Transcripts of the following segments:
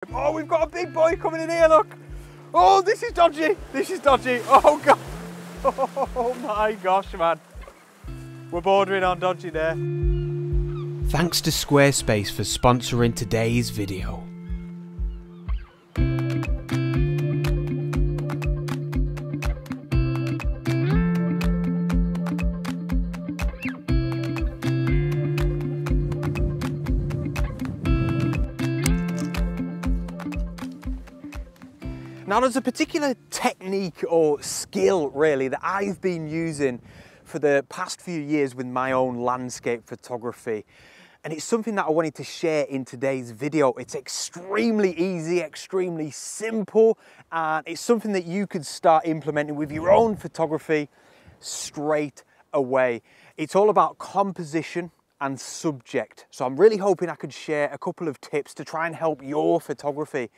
Oh, we've got a big boy coming in here, look. Oh, this is dodgy. This is dodgy. Oh, God. Oh, my gosh, man. We're bordering on dodgy there. Thanks to Squarespace for sponsoring today's video. Now there's a particular technique or skill really that I've been using for the past few years with my own landscape photography, and it's something that I wanted to share in today's video. It's extremely easy, extremely simple, and it's something that you could start implementing with your own photography straight away. It's all about composition and subject. So I'm really hoping I could share a couple of tips to try and help your photography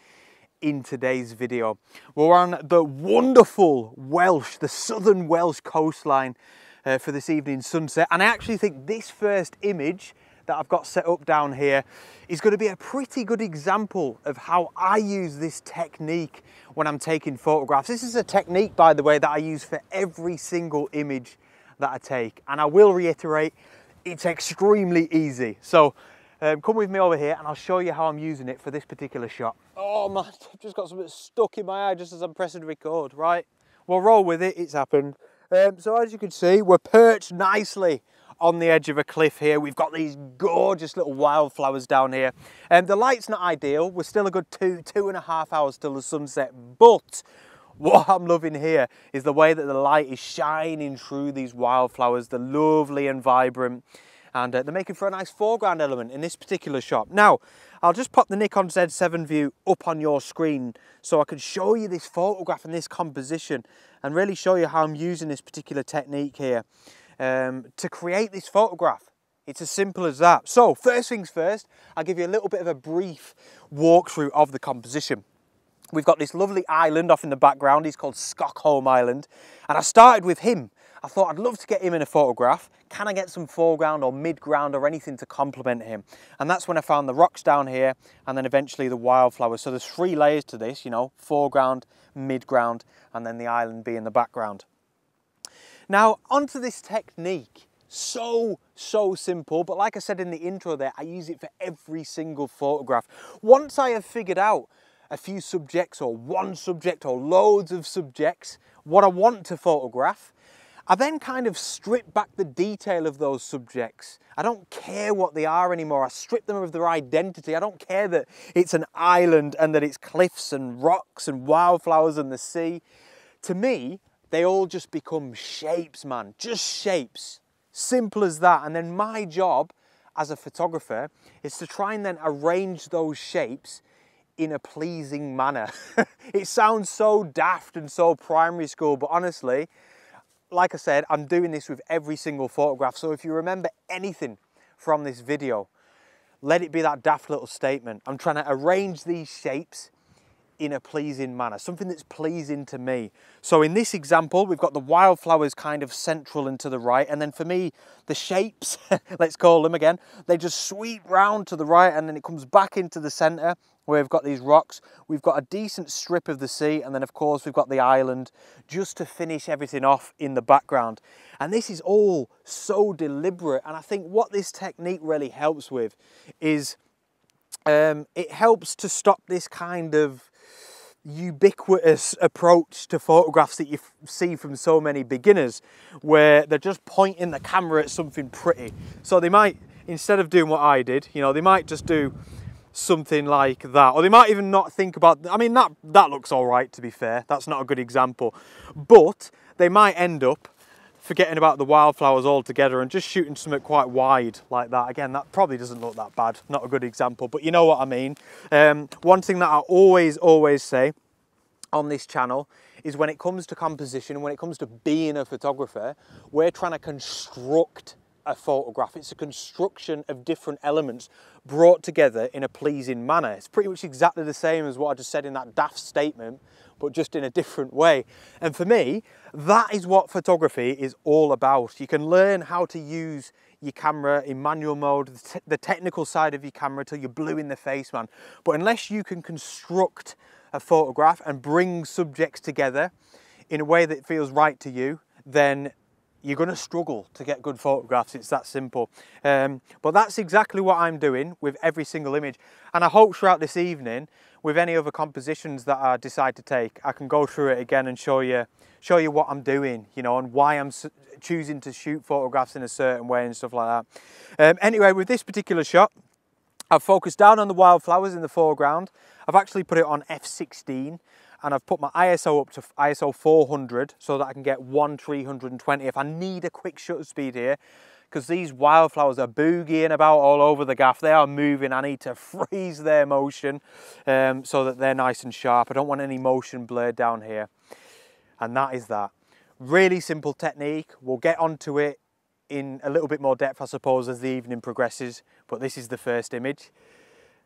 in today's video. We're on the wonderful Welsh, the southern Welsh coastline for this evening sunset, and I actually think this first image that I've got set up down here is going to be a pretty good example of how I use this technique when I'm taking photographs. This is a technique, by the way, that I use for every single image that I take, and I will reiterate, it's extremely easy. So come with me over here and I'll show you how I'm using it for this particular shot. Oh man, I've just got something stuck in my eye just as I'm pressing record, right? We'll roll with it, it's happened. So as you can see, we're perched nicely on the edge of a cliff here. We've got these gorgeous little wildflowers down here. The light's not ideal. We're still a good 2.5 hours till the sunset, but what I'm loving here is the way that the light is shining through these wildflowers. They're lovely and vibrant, and they're making for a nice foreground element in this particular shot. Now, I'll just pop the Nikon Z7 view up on your screen so I can show you this photograph and this composition and really show you how I'm using this particular technique here to create this photograph. It's as simple as that. So first things first, I'll give you a little bit of a brief walkthrough of the composition. We've got this lovely island off in the background. He's called Stockholm Island, and I started with him. I thought I'd love to get him in a photograph. Can I get some foreground or midground or anything to complement him? And that's when I found the rocks down here and then eventually the wildflowers. So there's 3 layers to this, you know, foreground, midground, and then the island being the background. Now onto this technique. So simple, but like I said in the intro there, I use it for every single photograph. Once I have figured out a few subjects or one subject or loads of subjects, what I want to photograph, I then kind of strip back the detail of those subjects. I don't care what they are anymore. I strip them of their identity. I don't care that it's an island and that it's cliffs and rocks and wildflowers and the sea. To me, they all just become shapes, man. Just shapes. Simple as that. And then my job as a photographer is to try and then arrange those shapes in a pleasing manner. It sounds so daft and so primary school, but honestly, like I said, I'm doing this with every single photograph. So if you remember anything from this video, let it be that daft little statement. I'm trying to arrange these shapes in a pleasing manner, something that's pleasing to me. So in this example, we've got the wildflowers kind of central and to the right, and then for me, the shapes, let's call them again, they just sweep round to the right and then it comes back into the center where we've got these rocks. We've got a decent strip of the sea, and then of course we've got the island just to finish everything off in the background. And this is all so deliberate, and I think what this technique really helps with is it helps to stop this kind of ubiquitous approach to photographs that you see from so many beginners, where they're just pointing the camera at something pretty. So they might, instead of doing what I did, you know, they might just do something like that, or they might even not think about, I mean, that looks all right, to be fair. That's not a good example, but they might end up forgetting about the wildflowers altogether and just shooting something quite wide like that. Again, that probably doesn't look that bad. Not a good example, but you know what I mean. One thing that I always say on this channel is when it comes to composition, when it comes to being a photographer, we're trying to construct a photograph. It's a construction of different elements brought together in a pleasing manner. It's pretty much exactly the same as what I just said in that daft statement, but just in a different way. And for me, that is what photography is all about. You can learn how to use your camera in manual mode, the technical side of your camera till you're blue in the face, man. But unless you can construct a photograph and bring subjects together in a way that feels right to you, then you're going to struggle to get good photographs. It's that simple. But that's exactly what I'm doing with every single image. And I hope throughout this evening, with any other compositions that I decide to take, I can go through it again and show you what I'm doing, you know, and why I'm choosing to shoot photographs in a certain way and stuff like that. Anyway, with this particular shot, I've focused down on the wildflowers in the foreground. I've actually put it on f/16. And I've put my ISO up to ISO 400 so that I can get 1/320 if I need a quick shutter speed here, because these wildflowers are boogieing about all over the gaff. They are moving. I need to freeze their motion so that they're nice and sharp. I don't want any motion blurred down here. And that is that. Really simple technique. We'll get onto it in a little bit more depth, I suppose, as the evening progresses. But this is the first image.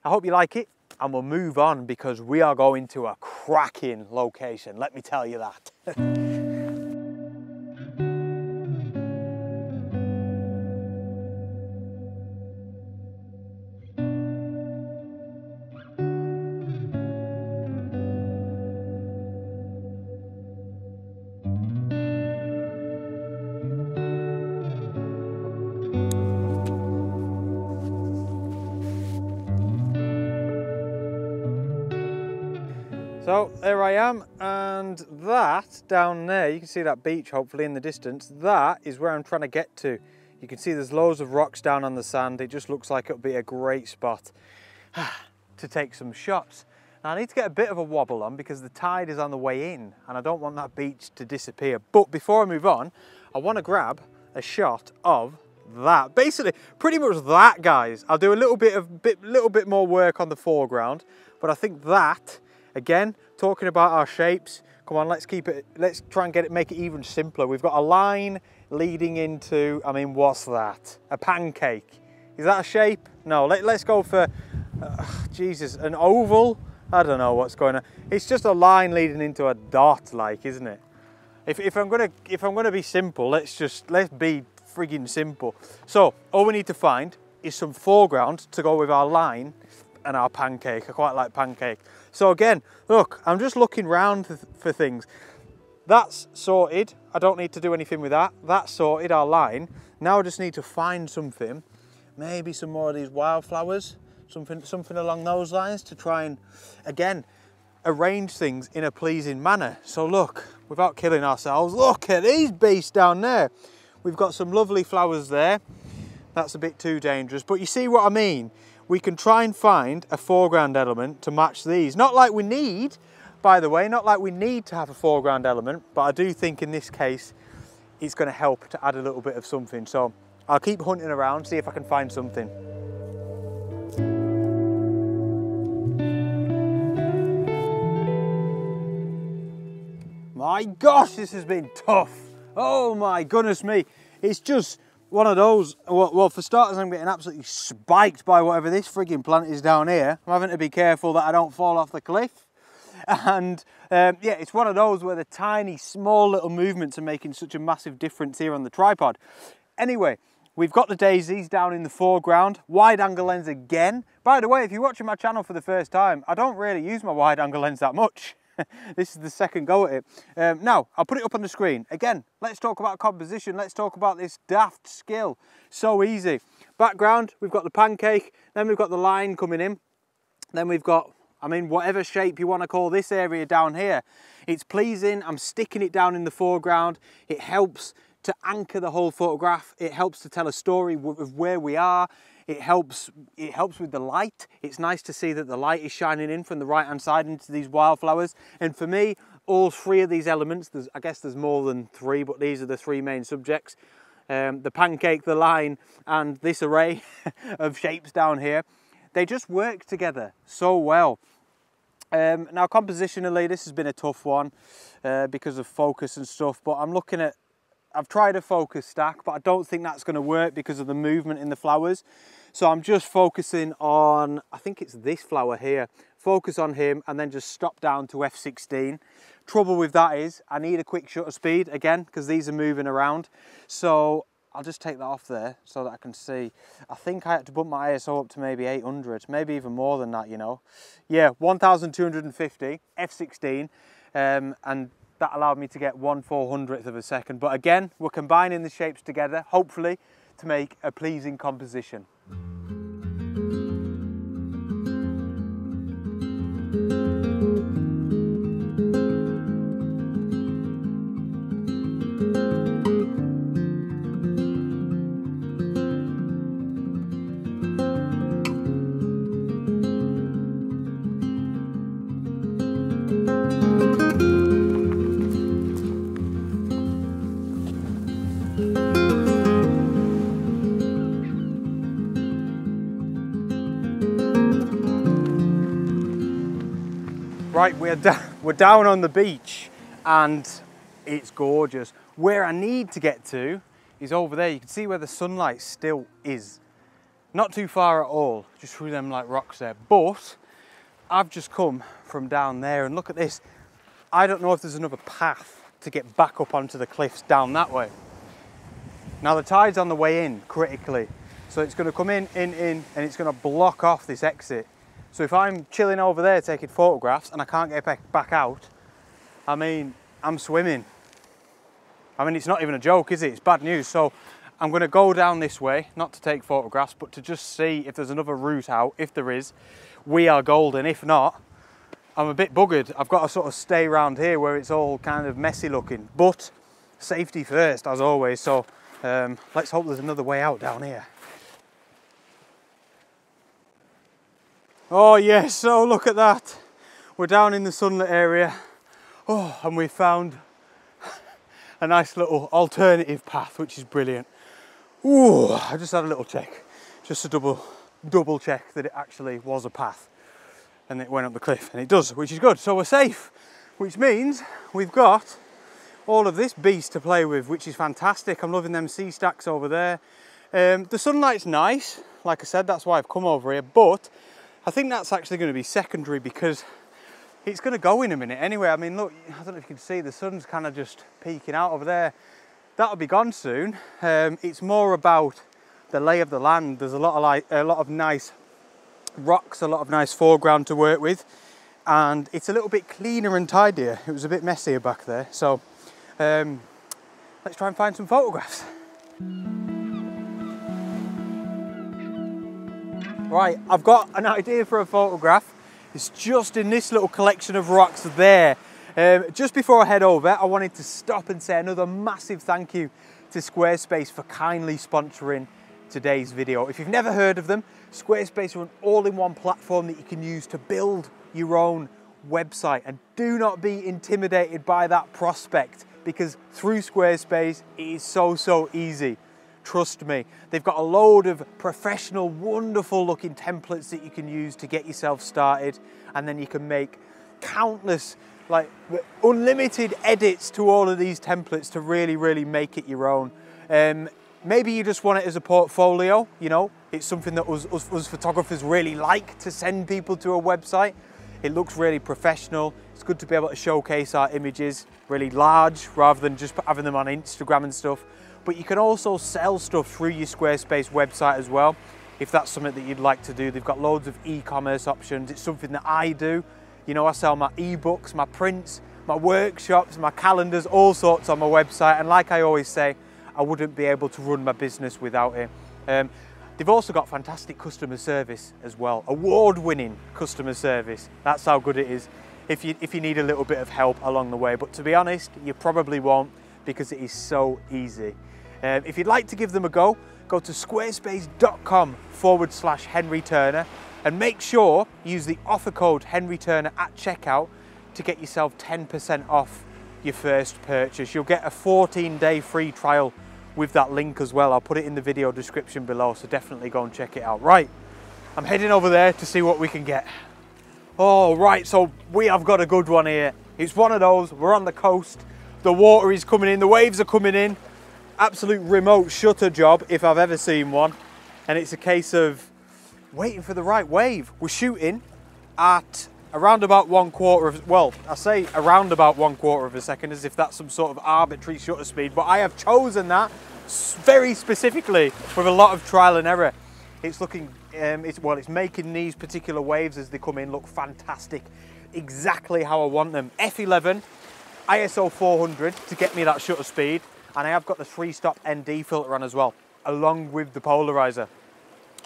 I hope you like it. And we'll move on because we are going to a cracking location, let me tell you that. So there I am, and that down there, you can see that beach hopefully in the distance, that is where I'm trying to get to. You can see there's loads of rocks down on the sand. It just looks like it'll be a great spot to take some shots. Now I need to get a bit of a wobble on because the tide is on the way in and I don't want that beach to disappear. But before I move on, I want to grab a shot of that. Basically, pretty much that, guys. I'll do a little bit more work on the foreground, but I think that, again, talking about our shapes, come on, let's try and make it even simpler. We've got a line leading into, I mean, what's that? A pancake. Is that a shape? No, let's go for, Jesus, an oval? I don't know what's going on. It's just a line leading into a dot, like, isn't it? If I'm gonna be simple, let's be friggin' simple. So, all we need to find is some foreground to go with our line and our pancake. I quite like pancake. So again, look, I'm just looking round for things. That's sorted. I don't need to do anything with that. That's sorted, our line. Now I just need to find something, maybe some more of these wildflowers, something along those lines to try and, again, arrange things in a pleasing manner. So look, without killing ourselves, look at these beasts down there. We've got some lovely flowers there. That's a bit too dangerous, but you see what I mean? We can try and find a foreground element to match these. Not like we need, by the way, not like we need to have a foreground element, but I do think in this case, it's going to help to add a little bit of something. So I'll keep hunting around, see if I can find something. My gosh, this has been tough. Oh my goodness me. It's just one of those, well, for starters, I'm getting absolutely spiked by whatever this frigging plant is down here. I'm having to be careful that I don't fall off the cliff. And yeah, it's one of those where the tiny, small little movements are making such a massive difference here on the tripod. Anyway, we've got the daisies down in the foreground. Wide angle lens again. By the way, if you're watching my channel for the first time, I don't really use my wide angle lens that much. This is the second go at it. Now, I'll put it up on the screen. Again, let's talk about composition. Let's talk about this daft skill. So easy. Background, we've got the pancake. Then we've got the line coming in. Then we've got, I mean, whatever shape you want to call this area down here. It's pleasing. I'm sticking it down in the foreground. It helps to anchor the whole photograph. It helps to tell a story of where we are. It helps with the light. It's nice to see that the light is shining in from the right hand side into these wildflowers. And for me, all three of these elements, I guess there's more than three, but these are the three main subjects. The pancake, the line, and this array of shapes down here. They just work together so well. Now compositionally, this has been a tough one because of focus and stuff, but I've tried a focus stack, but I don't think that's going to work because of the movement in the flowers. So I'm just focusing on, I think it's this flower here. Focus on him and then just stop down to f/16. Trouble with that is I need a quick shutter speed again because these are moving around. So I'll just take that off there so that I can see. I think I had to bump my ISO up to maybe 800, maybe even more than that, you know. Yeah, 1250 f16, and that allowed me to get 1/400th of a second. But again, we're combining the shapes together, hopefully to make a pleasing composition. Right, we're down on the beach and it's gorgeous. Where I need to get to is over there. You can see where the sunlight still is. Not too far at all, just through them like rocks there. But I've just come from down there and look at this. I don't know if there's another path to get back up onto the cliffs down that way. Now the tide's on the way in critically. So it's gonna come in, and it's gonna block off this exit. So if I'm chilling over there taking photographs and I can't get back out, I mean, I'm swimming. I mean, it's not even a joke, is it? It's bad news. So I'm gonna go down this way, not to take photographs, but to just see if there's another route out. If there is, we are golden. If not, I'm a bit buggered. I've got to sort of stay around here where it's all kind of messy looking, but safety first, as always. So let's hope there's another way out down here. Oh yes, so look at that. We're down in the sunlit area. Oh, and we found a nice little alternative path, which is brilliant. Ooh, I just had a little check, just to double check that it actually was a path and it went up the cliff, and it does, which is good. So we're safe, which means we've got all of this beast to play with, which is fantastic. I'm loving them sea stacks over there. The sunlight's nice, like I said, that's why I've come over here, but I think that's actually going to be secondary because it's going to go in a minute anyway. I mean, look, I don't know if you can see, the sun's kind of just peeking out over there. That'll be gone soon. It's more about the lay of the land. There's a lot of nice rocks, a lot of nice foreground to work with, and it's a little bit cleaner and tidier. It was a bit messier back there. So let's try and find some photographs. Right, I've got an idea for a photograph. It's just in this little collection of rocks there. Just before I head over, I wanted to stop and say another massive thank you to Squarespace for kindly sponsoring today's video. If you've never heard of them, Squarespace are an all-in-one platform that you can use to build your own website. And do not be intimidated by that prospect, because through Squarespace, it is so easy. Trust me, they've got a load of professional, wonderful looking templates that you can use to get yourself started, and then you can make countless, like unlimited edits to all of these templates to really make it your own. Maybe you just want it as a portfolio, you know, it's something that us photographers really like to send people to a website. It looks really professional. It's good to be able to showcase our images really large rather than just having them on Instagram and stuff. But you can also sell stuff through your Squarespace website as well, if that's something that you'd like to do. They've got loads of e-commerce options. It's something that I do. You know, I sell my ebooks, my prints, my workshops, my calendars, all sorts on my website. And like I always say, I wouldn't be able to run my business without it. They've also got fantastic customer service as well. Award-winning customer service. That's how good it is if you need a little bit of help along the way. But to be honest, you probably won't, because it is so easy. If you'd like to give them a go, go to squarespace.com/Henry Turner and make sure you use the offer code Henry Turner at checkout to get yourself 10% off your first purchase. You'll get a 14-day free trial with that link as well. I'll put it in the video description below, so definitely go and check it out. Right, I'm heading over there to see what we can get. Oh, right, so we have got a good one here. It's one of those, we're on the coast, the water is coming in, the waves are coming in. Absolute remote shutter job if I've ever seen one, and it's a case of waiting for the right wave. We're shooting at around about 1/4 of, well, I say around about 1/4 of a second as if that's some sort of arbitrary shutter speed, but I have chosen that very specifically with a lot of trial and error. It's looking, it's making these particular waves as they come in look fantastic, exactly how I want them. F11, ISO 400 to get me that shutter speed, and I have got the 3-stop ND filter on as well, along with the polarizer.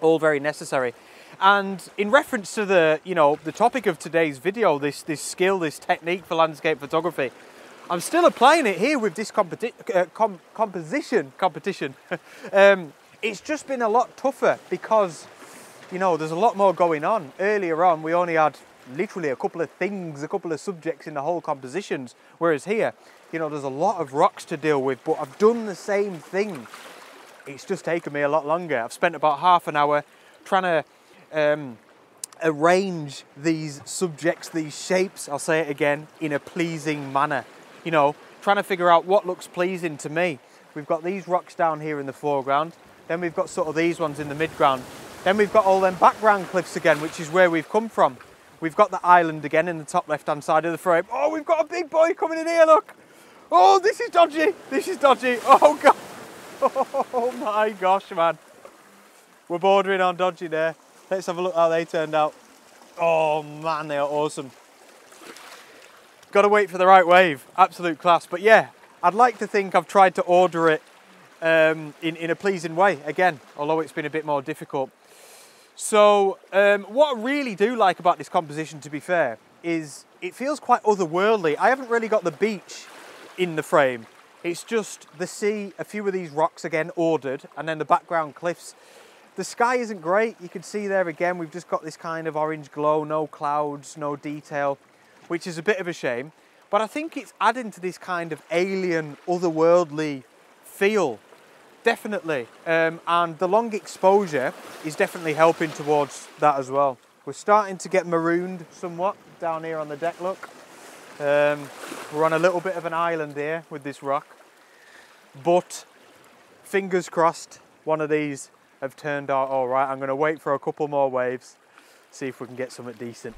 All very necessary. And in reference to the, the topic of today's video, this skill, this technique for landscape photography, I'm still applying it here with this composition competition. It's just been a lot tougher because, there's a lot more going on. Earlier on, we only had literally a couple of things, a couple of subjects in the whole compositions, whereas here, there's a lot of rocks to deal with, but I've done the same thing. It's just taken me a lot longer. I've spent about half an hour trying to arrange these subjects, these shapes, I'll say it again, in a pleasing manner. Trying to figure out what looks pleasing to me. We've got these rocks down here in the foreground, then we've got sort of these ones in the midground, then we've got all them background cliffs again, which is where we've come from. We've got the island again in the top left-hand side of the frame. Oh, we've got a big boy coming in here, look! Oh, this is dodgy, oh God! Oh my gosh, man. We're bordering on dodgy there. Let's have a look how they turned out. Oh man, they are awesome. Got to wait for the right wave, absolute class. But yeah, I'd like to think I've tried to order it in a pleasing way, again, although it's been a bit more difficult. So what I really do like about this composition, to be fair, is it feels quite otherworldly. I haven't really got the beach in the frame. It's just the sea, a few of these rocks again ordered, and then the background cliffs. The sky isn't great. You can see there again, we've just got this kind of orange glow, no clouds, no detail, which is a bit of a shame. But I think it's adding to this kind of alien, otherworldly feel, definitely. And the long exposure is definitely helping towards that as well. We're starting to get marooned somewhat down here on the deck, look. We're on a little bit of an island here with this rock, but fingers crossed one of these have turned out all right. I'm going to wait for a couple more waves, see if we can get something decent.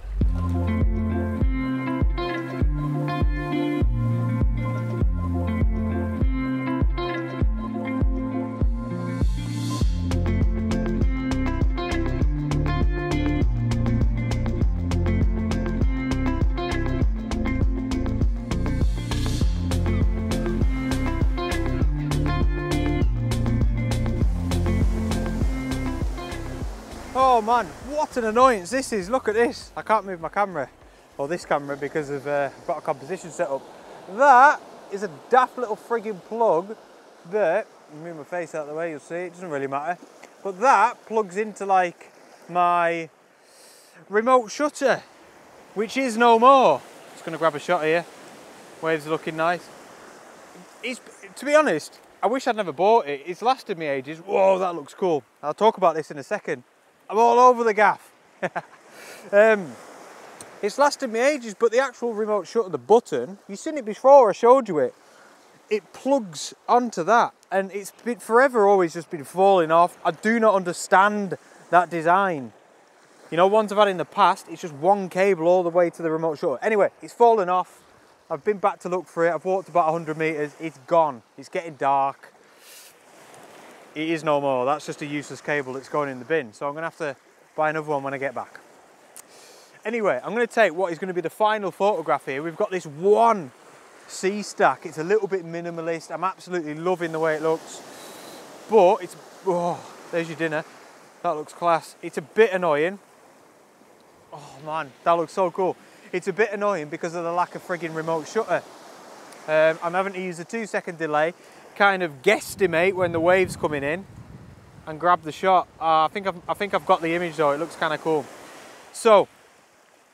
Oh man, what an annoyance this is. Look at this. I can't move my camera, or this camera, because I've got a composition set up. That is a daft little frigging plug that, move my face out of the way, you'll see, it doesn't really matter. But that plugs into like my remote shutter, which is no more. Just gonna grab a shot here. Waves are looking nice. To be honest, I wish I'd never bought it. It's lasted me ages. Whoa, that looks cool. I'll talk about this in a second. I'm all over the gaff. It's lasted me ages, but the actual remote shutter, the button, you've seen it before, I showed you it. It plugs onto that, and it's been forever always just been falling off. I do not understand that design. Ones I've had in the past, it's just one cable all the way to the remote shutter. Anyway, it's fallen off. I've been back to look for it. I've walked about 100 meters. It's gone. It's getting dark. It is no more. That's just a useless cable that's going in the bin. So I'm going to have to buy another one when I get back. Anyway, I'm going to take what is going to be the final photograph here. We've got this one sea stack. It's a little bit minimalist. I'm absolutely loving the way it looks. But it's, oh, there's your dinner. That looks class. It's a bit annoying. Oh man, that looks so cool. It's a bit annoying because of the lack of frigging remote shutter. I'm having to use a 2-second delay, kind of guesstimate when the wave's coming in and grab the shot. I think I've got the image though. It looks kind of cool. So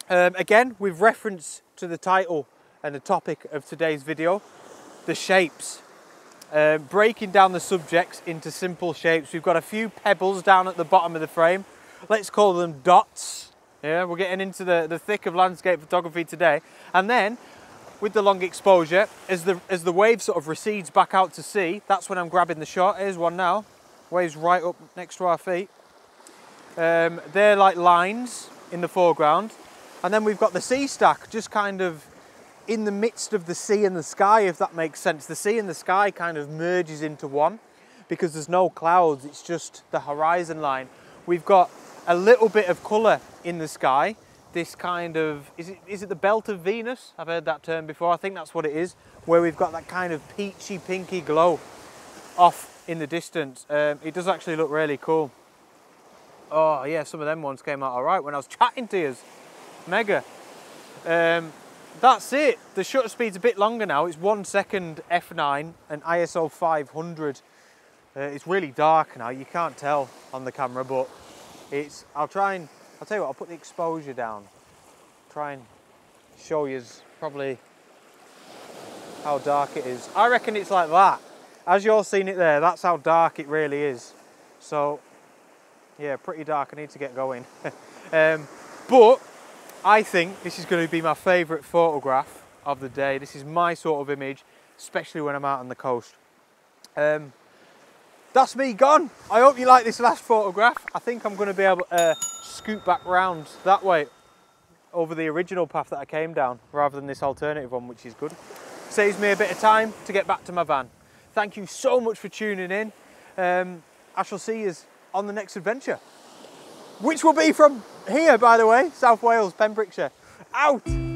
again, with reference to the title and the topic of today's video, the shapes, breaking down the subjects into simple shapes. We've got a few pebbles down at the bottom of the frame. Let's call them dots. Yeah, we're getting into the thick of landscape photography today. And then with the long exposure, as the wave sort of recedes back out to sea, that's when I'm grabbing the shot. Here's one now. Wave's right up next to our feet. They're like lines in the foreground. And then we've got the sea stack just kind of in the midst of the sea and the sky, if that makes sense. The sea and the sky kind of merges into one. because there's no clouds, it's just the horizon line. We've got a little bit of colour in the sky. This kind of, is it the belt of Venus? I've heard that term before, I think that's what it is, where we've got that kind of peachy, pinky glow off in the distance. It does actually look really cool. Oh yeah, some of them ones came out all right when I was chatting to you. Mega. That's it. The shutter speed's a bit longer now. It's 1 second f9 and ISO 500. It's really dark now. You can't tell on the camera, but I'll tell you what, I'll put the exposure down. Try and show you probably how dark it is. I reckon it's like that. As you're seeing it there, that's how dark it really is. So, yeah, pretty dark. I need to get going. But I think this is going to be my favourite photograph of the day. This is my sort of image, especially when I'm out on the coast. That's me gone. I hope you like this last photograph. I think I'm going to be able to scoot back round that way over the original path that I came down rather than this alternative one, which is good. Saves me a bit of time to get back to my van. Thank you so much for tuning in. I shall see you on the next adventure, which will be from here, by the way, South Wales, Pembrokeshire. Out!